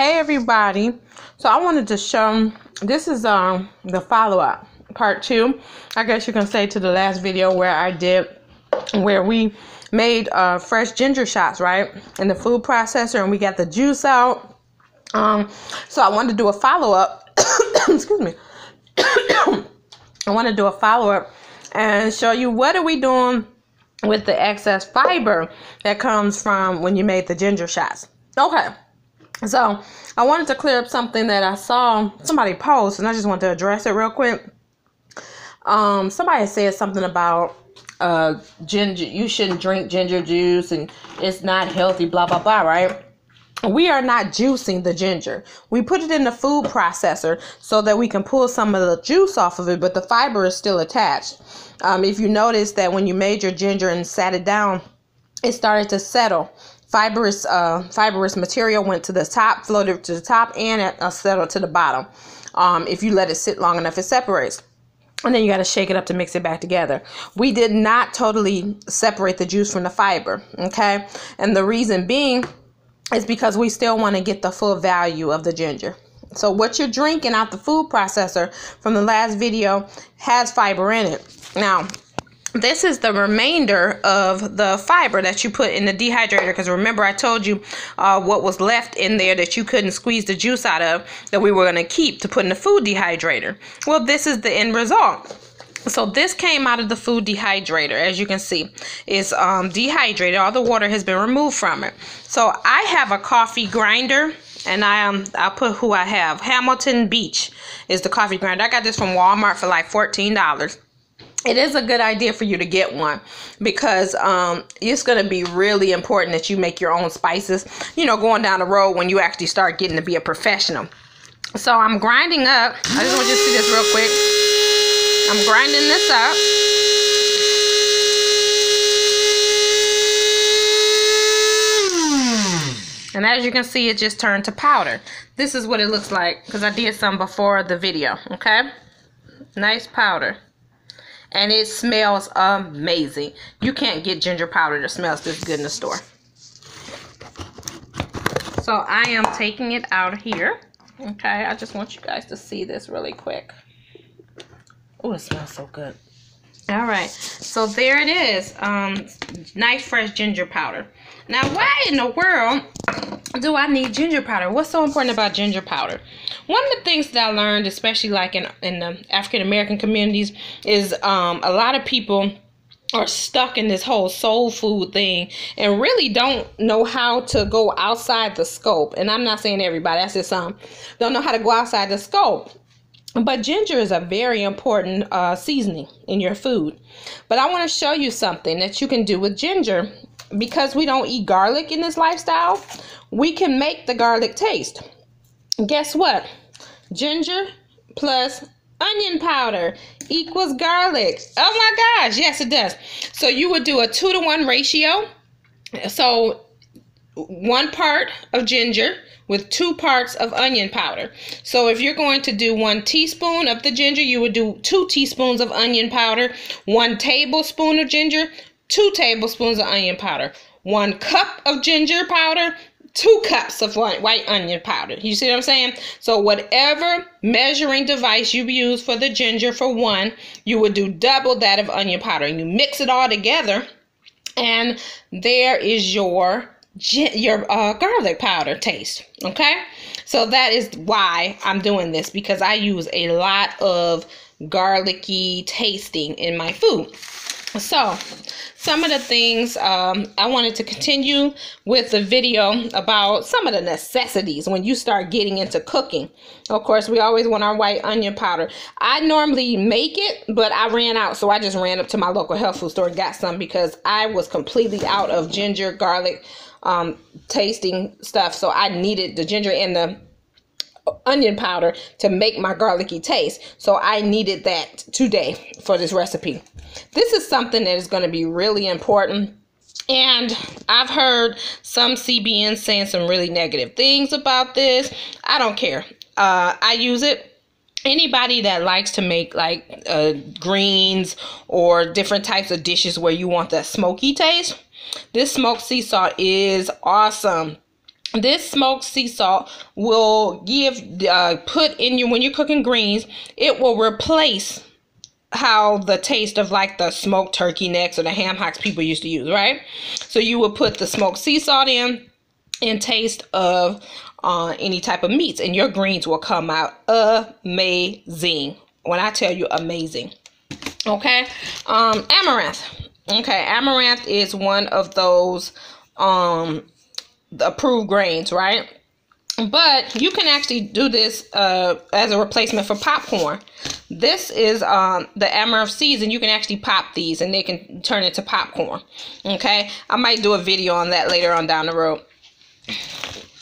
Hey everybody, so I wanted to show, this is the follow-up, part 2, I guess you can say, to the last video where we made fresh ginger shots, right, in the food processor, and we got the juice out. So I wanted to do a follow-up, excuse me, I want to do a follow-up and show you what are we doing with the excess fiber that comes from when you made the ginger shots. Okay. So I wanted to clear up something that I saw somebody post, and I just want to address it real quick. Somebody said something about ginger. You shouldn't drink ginger juice, and it's not healthy. Blah blah blah. Right? We are not juicing the ginger. We put it in the food processor so that we can pull some of the juice off of it, but the fiber is still attached. If you notice that when you made your ginger and sat it down, it started to settle. Fibrous material went to the top, floated to the top, and settled to the bottom. If you let it sit long enough, it separates. And then you got to shake it up to mix it back together. We did not totally separate the juice from the fiber, okay? And the reason being is because we still want to get the full value of the ginger. So what you're drinking out the food processor from the last video has fiber in it. Now, this is the remainder of the fiber that you put in the dehydrator, because remember I told you what was left in there that you couldn't squeeze the juice out of, that we were going to keep to put in the food dehydrator. Well, this is the end result. So this came out of the food dehydrator. As you can see, it's dehydrated. All the water has been removed from it. So I have a coffee grinder, and I'll put who I have. Hamilton Beach is the coffee grinder. I got this from Walmart for like $14. It is a good idea for you to get one, because it's going to be really important that you make your own spices, you know, going down the road when you actually start getting to be a professional. So I'm grinding up. I just want you to see this real quick. I'm grinding this up. And as you can see, it just turned to powder. This is what it looks like, because I did some before the video, okay? Nice powder. And it smells amazing. You can't get ginger powder that smells this good in the store. So I am taking it out of here. Okay, I just want you guys to see this really quick. Oh, it smells so good. All right, so there it is. Nice fresh ginger powder. Now, why in the world do I need ginger powder? What's so important about ginger powder? One of the things that I learned, especially like in the African American communities, is a lot of people are stuck in this whole soul food thing and really don't know how to go outside the scope. And I'm not saying everybody, I said some don't know how to go outside the scope. But ginger is a very important seasoning in your food. But I want to show you something that you can do with ginger. Because we don't eat garlic in this lifestyle, we can make the garlic taste. Guess what? Ginger plus onion powder equals garlic. Oh my gosh, yes it does. So you would do a 2-to-1 ratio. So 1 part of ginger with 2 parts of onion powder. So if you're going to do 1 teaspoon of the ginger, you would do 2 teaspoons of onion powder, 1 tablespoon of ginger, 2 tablespoons of onion powder, 1 cup of ginger powder, 2 cups of white onion powder. You see what I'm saying? So whatever measuring device you use for the ginger for 1, you would do double that of onion powder. And you mix it all together, and there is your garlic powder taste. Okay? So that is why I'm doing this, because I use a lot of garlicky tasting in my food. So, some of the things I wanted to continue with the video about some of the necessities when you start getting into cooking. Of course, we always want our white onion powder. I normally make it, but I ran out, so I just ran up to my local health food store and got some, because I was completely out of ginger, garlic tasting stuff. So I needed the ginger and the onion powder to make my garlicky taste. So I needed that today for this recipe. This is something that is going to be really important. And I've heard some CBNs saying some really negative things about this. I don't care. I use it. Anybody that likes to make like greens or different types of dishes where you want that smoky taste, this smoked sea salt is awesome. This smoked sea salt will give, put in you when you're cooking greens, it will replace how the taste of like the smoked turkey necks or the ham hocks people used to use, right? So you will put the smoked sea salt in taste of any type of meats, and your greens will come out amazing. When I tell you amazing. Okay. Amaranth. Okay, amaranth is one of those approved grains, right? But you can actually do this as a replacement for popcorn. This is the amaranth seeds, and you can actually pop these and they can turn into popcorn. Okay, I might do a video on that later on down the road.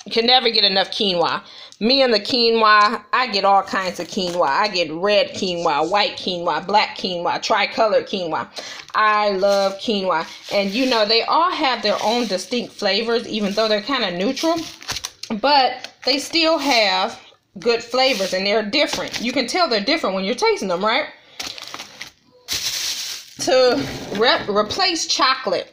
You can never get enough quinoa. Me and the quinoa, I get all kinds of quinoa. I get red quinoa, white quinoa, black quinoa, tricolored quinoa. I love quinoa. And you know, they all have their own distinct flavors, even though they're kind of neutral. But they still have good flavors, and they're different. You can tell they're different when you're tasting them, right? To replace chocolate,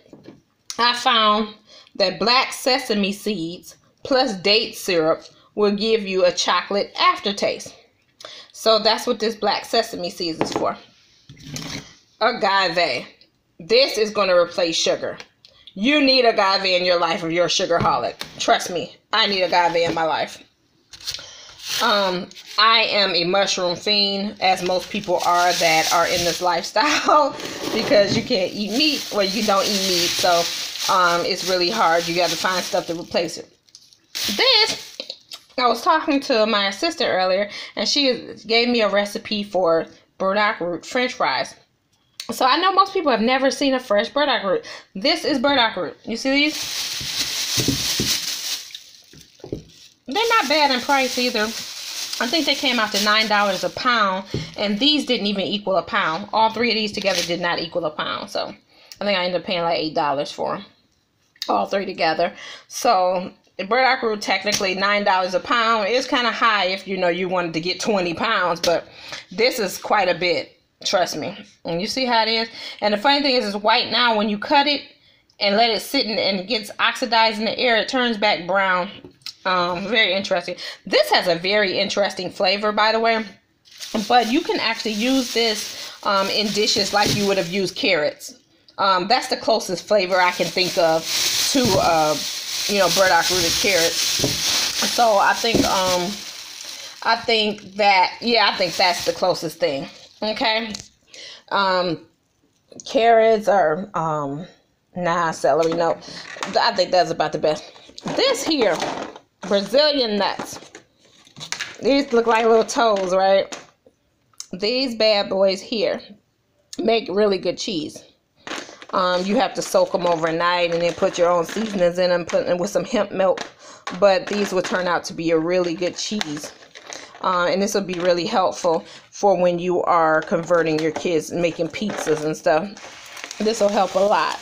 I found that black sesame seeds plus date syrup will give you a chocolate aftertaste. So that's what this black sesame seeds is for. Agave. This is going to replace sugar. You need agave in your life if you're a sugarholic. Trust me, I need agave in my life. I am a mushroom fiend, as most people are that are in this lifestyle, because you can't eat meat. Well, you don't eat meat, so it's really hard. You got to find stuff to replace it. This, I was talking to my sister earlier, and she gave me a recipe for burdock root French fries. So I know most people have never seen a fresh burdock root. This is burdock root. You see these? They're not bad in price either. I think they came out to $9 a pound, and these didn't even equal a pound. All three of these together did not equal a pound. So I think I ended up paying like $8 for them, all three together. So the burdock root, technically $9 a pound, is kind of high if you know you wanted to get 20 pounds, but this is quite a bit. Trust me. And you see how it is? And the funny thing is, it's white now. When you cut it and let it sit and it gets oxidized in the air, it turns back brown. Very interesting. This has a very interesting flavor, by the way. But you can actually use this in dishes like you would have used carrots. That's the closest flavor I can think of to, you know, burdock rooted carrots. So I think that's the closest thing. Okay. Carrots or celery. No, I think that's about the best. This here, Brazilian nuts. These look like little toes, right? These bad boys here make really good cheese. You have to soak them overnight and then put your own seasonings in them, put them with some hemp milk. But these will turn out to be a really good cheese. And this will be really helpful for when you are converting your kids and making pizzas and stuff. This will help a lot.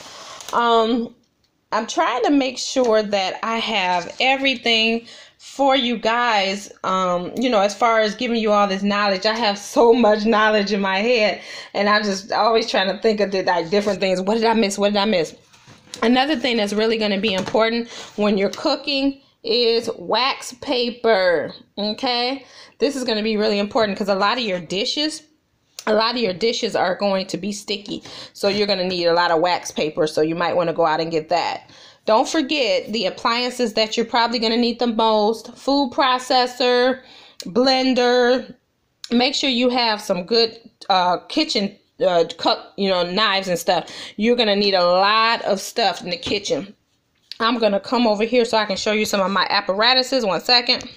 I'm trying to make sure that I have everything for you guys, you know, as far as giving you all this knowledge. I have so much knowledge in my head, and I'm just always trying to think of the different things. What did I miss? What did I miss? Another thing that's really going to be important when you're cooking is wax paper. Okay, this is going to be really important because a lot of your dishes are going to be sticky, so you're going to need a lot of wax paper. So you might want to go out and get that. Don't forget the appliances that you're probably going to need the most: food processor, blender. Make sure you have some good kitchen knives and stuff. You're going to need a lot of stuff in the kitchen. I'm going to come over here so I can show you some of my apparatuses. 1 second.